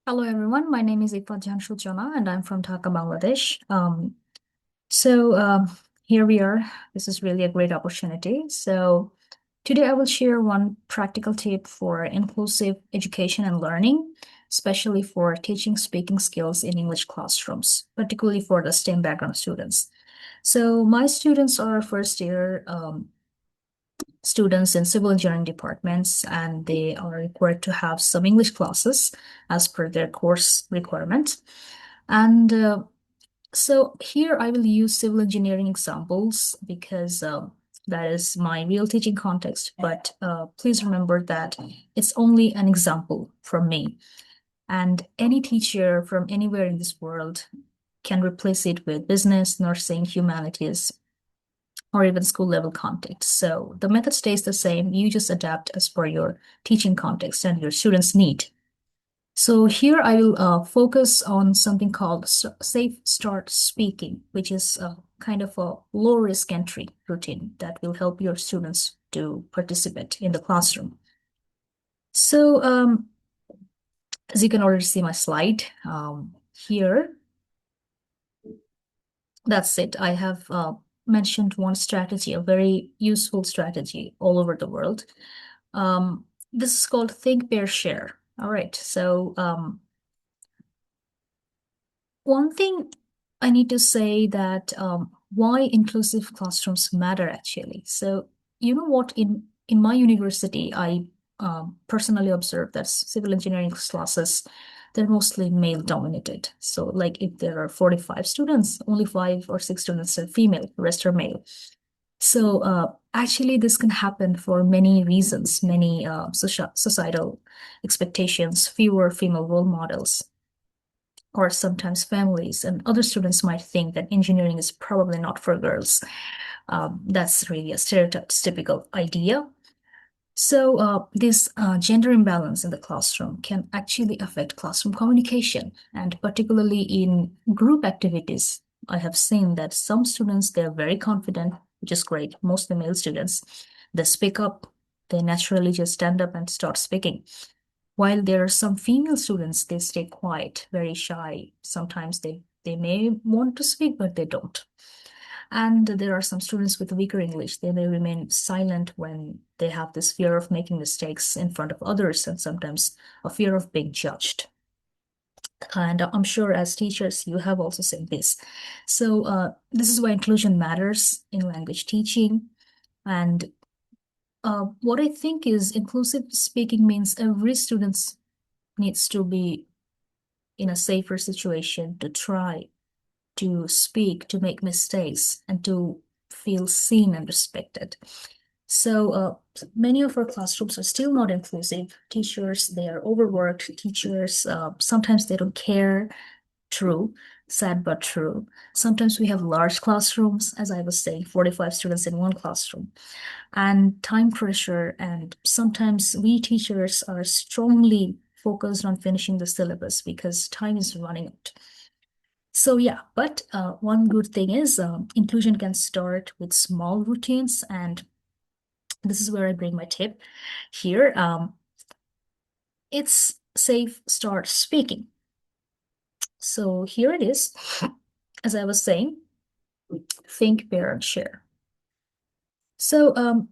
Hello everyone, my name is Iffat Suchona and I'm from Dhaka, Bangladesh. So here we are. This is really a great opportunity. So today I will share one practical tip for inclusive education and learning, especially for teaching speaking skills in English classrooms, particularly for the STEM background students. So my students are first year students in civil engineering departments, and they are required to have some English classes as per their course requirement. And so here I will use civil engineering examples because that is my real teaching context. But please remember that it's only an example from me. And any teacher from anywhere in this world can replace it with business, nursing, humanities, or even school level context. So the method stays the same. You just adapt as per your teaching context and your students' need. So here I will focus on something called Safe Start Speaking, which is kind of a low risk entry routine that will help your students to participate in the classroom. So as you can already see my slide here, that's it. I have mentioned one strategy, a very useful strategy all over the world. This is called Think, Pair, Share. All right. So one thing I need to say that why inclusive classrooms matter actually. So you know what, in my university, I personally observed that civil engineering classes, they're mostly male dominated. So like if there are 45 students, only 5 or 6 students are female, the rest are male. So actually this can happen for many reasons, many societal expectations, fewer female role models, or sometimes families and other students might think that engineering is probably not for girls. That's really a stereotypical idea. So this gender imbalance in the classroom can actually affect classroom communication, and particularly in group activities. I have seen that some students, they're very confident, which is great. Mostly male students, they speak up, they naturally just stand up and start speaking. While there are some female students, they stay quiet, very shy. Sometimes they may want to speak, but they don't. And there are some students with weaker English. They may remain silent when they have this fear of making mistakes in front of others and sometimes a fear of being judged. And I'm sure as teachers, you have also seen this. So this is why inclusion matters in language teaching. And what I think is inclusive speaking means every student needs to be in a safer situation to try to speak, to make mistakes, and to feel seen and respected. So many of our classrooms are still not inclusive. Teachers, they are overworked. Teachers, sometimes they don't care. True, sad but true. Sometimes we have large classrooms, as I was saying, 45 students in one classroom, and time pressure. And sometimes we teachers are strongly focused on finishing the syllabus because time is running out. So yeah, but one good thing is inclusion can start with small routines, and this is where I bring my tip here. It's safe start speaking. So here it is. As I was saying, think, pair, and share. So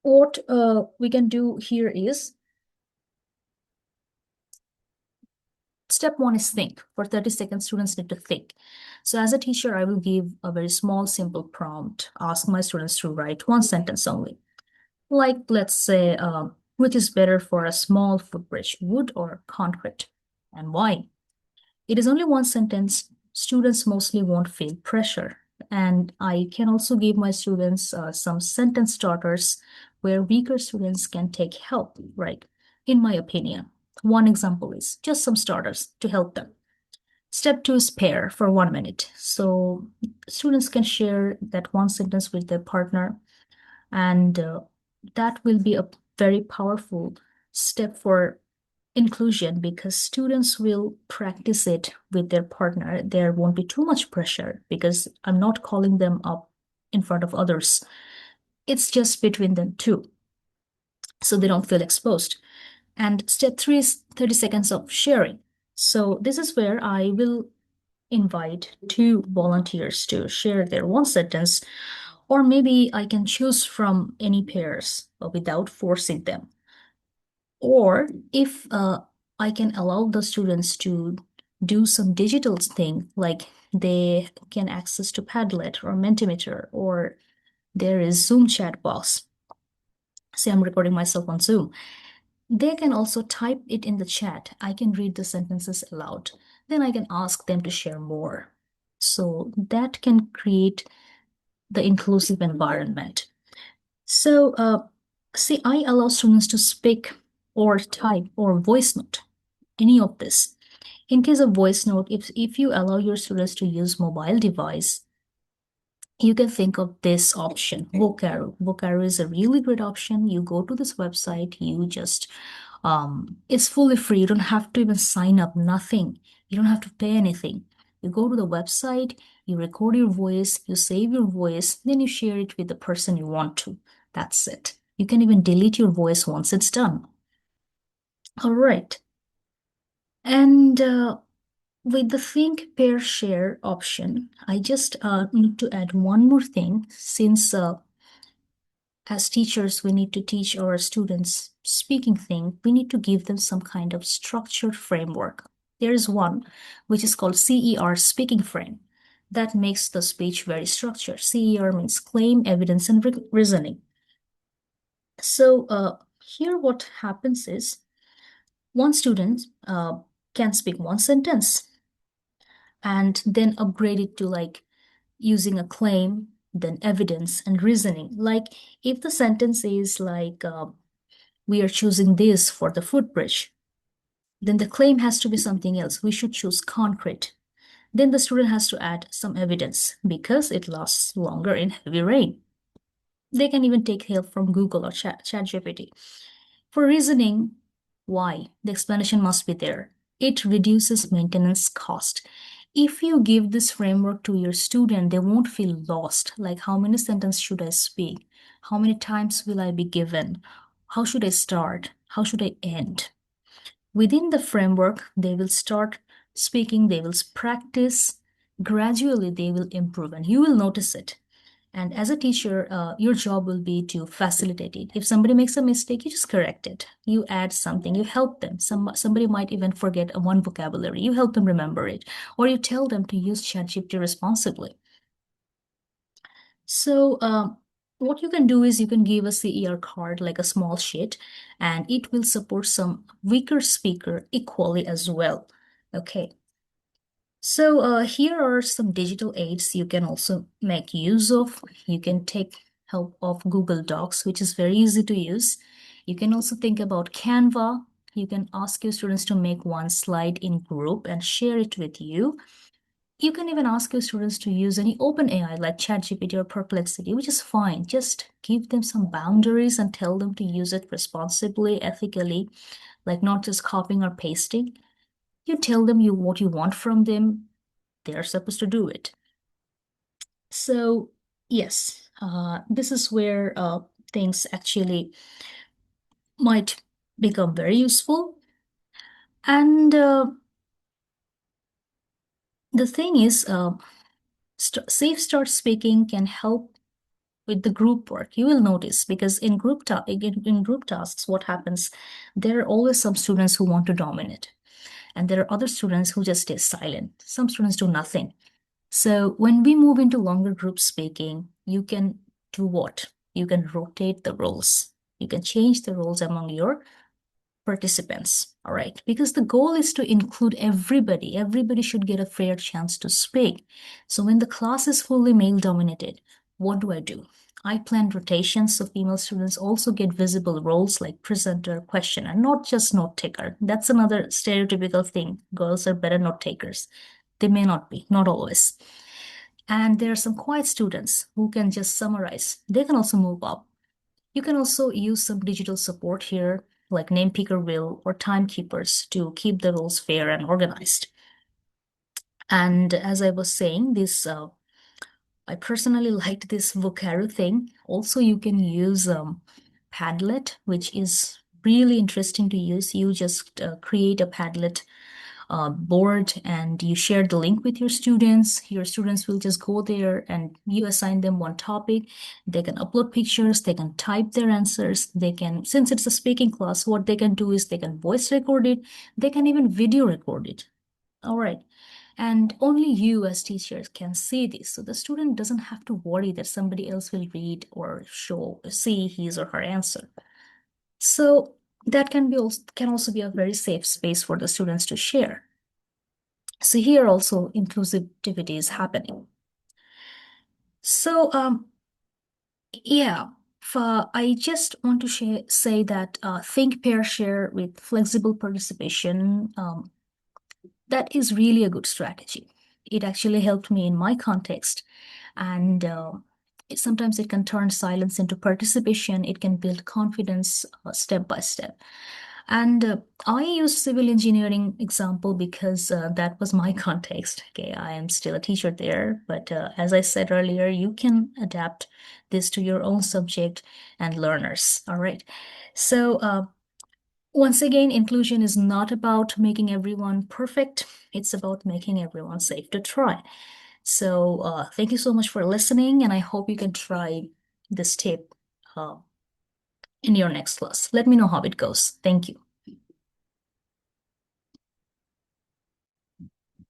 what we can do here is step one is think. For 30 seconds, students need to think. So as a teacher, I will give a very small, simple prompt, ask my students to write one sentence only. Like, let's say, which is better for a small footbridge, wood or concrete, and why? It is only one sentence. Students mostly won't feel pressure. And I can also give my students some sentence starters where weaker students can take help, right? In my opinion, one example is just some starters to help them. Step two is pair for 1 minute. So students can share that one sentence with their partner, and that will be a very powerful step for inclusion because students will practice it with their partner. There won't be too much pressure because I'm not calling them up in front of others. It's just between them two, so they don't feel exposed. And step three is 30 seconds of sharing. So this is where I will invite two volunteers to share their one sentence, or maybe I can choose from any pairs without forcing them. Or if I can allow the students to do some digital thing, like they can access to Padlet or Mentimeter, or there is Zoom chat box. Say I'm recording myself on Zoom. They can also type it in the chat. I can read the sentences aloud. Then I can ask them to share more. So that can create the inclusive environment. So, see, I allow students to speak or type or voice note, any of this. In case of voice note, if you allow your students to use mobile device, you can think of this option, Vocaro. Vocaro is a really great option. You go to this website, you just, it's fully free. You don't have to even sign up, nothing. You don't have to pay anything. You go to the website, you record your voice, you save your voice, then you share it with the person you want to. That's it. You can even delete your voice once it's done. All right. And with the think, pair, share option, I just need to add one more thing since as teachers, we need to teach our students speaking thing. We need to give them some kind of structured framework. There is one which is called CER, speaking frame. That makes the speech very structured. CER means claim, evidence, and reasoning. So here what happens is one student can speak one sentence and then upgrade it to like using a claim, then evidence and reasoning. Like if the sentence is like, we are choosing this for the footbridge, then the claim has to be something else. We should choose concrete. Then the student has to add some evidence because it lasts longer in heavy rain. They can even take help from Google or ChatGPT. For reasoning, why? The explanation must be there. It reduces maintenance cost. If you give this framework to your student, they won't feel lost. Like, how many sentences should I speak? How many times will I be given? How should I start? How should I end? Within the framework, they will start speaking, they will practice. Gradually, they will improve, and you will notice it. And as a teacher, your job will be to facilitate it. If somebody makes a mistake, you just correct it. You add something, you help them. Somebody might even forget a one vocabulary. You help them remember it, or you tell them to use ChatGPT responsibly. So what you can do is you can give a CER card, like a small sheet, and it will support some weaker speaker equally as well. Okay. So here are some digital aids you can also make use of. You can take help of Google Docs, which is very easy to use. You can also think about Canva. You can ask your students to make one slide in group and share it with you. You can even ask your students to use any open AI like ChatGPT or Perplexity, which is fine. Just give them some boundaries and tell them to use it responsibly, ethically, like not just copying or pasting. You tell them what you want from them. They're supposed to do it. So yes, this is where things actually might become very useful. And the thing is, safe start speaking can help with the group work. You will notice because in group tasks, what happens? There are always some students who want to dominate, and there are other students who just stay silent. Some students do nothing. So when we move into longer group speaking, you can do what? You can rotate the roles. You can change the roles among your participants, all right? Because the goal is to include everybody. Everybody should get a fair chance to speak. So when the class is fully male dominated, what do? I plan rotations so female students also get visible roles like presenter, questioner, not just note taker. That's another stereotypical thing. Girls are better note takers. They may not be, not always. And there are some quiet students who can just summarize. They can also move up. You can also use some digital support here, like name picker wheel or timekeepers to keep the roles fair and organized. And as I was saying, this I personally liked this Vocaro thing. Also, you can use Padlet, which is really interesting to use. You just create a Padlet board and you share the link with your students. Your students will just go there and you assign them one topic. They can upload pictures, they can type their answers, they can, since it's a speaking class, what they can do is they can voice record it, they can even video record it. All right. And only you as teachers can see this. So the student doesn't have to worry that somebody else will read or see his or her answer. So that can also be a very safe space for the students to share. So here also inclusivity is happening. So yeah, I just want to say that think, pair, share with flexible participation. That is really a good strategy. It actually helped me in my context, and sometimes it can turn silence into participation. It can build confidence step by step. And I use civil engineering example because that was my context. Okay, I am still a teacher there, but as I said earlier, you can adapt this to your own subject and learners. All right. So once again, inclusion is not about making everyone perfect. It's about making everyone safe to try. So thank you so much for listening, and I hope you can try this tip in your next class. Let me know how it goes. Thank you.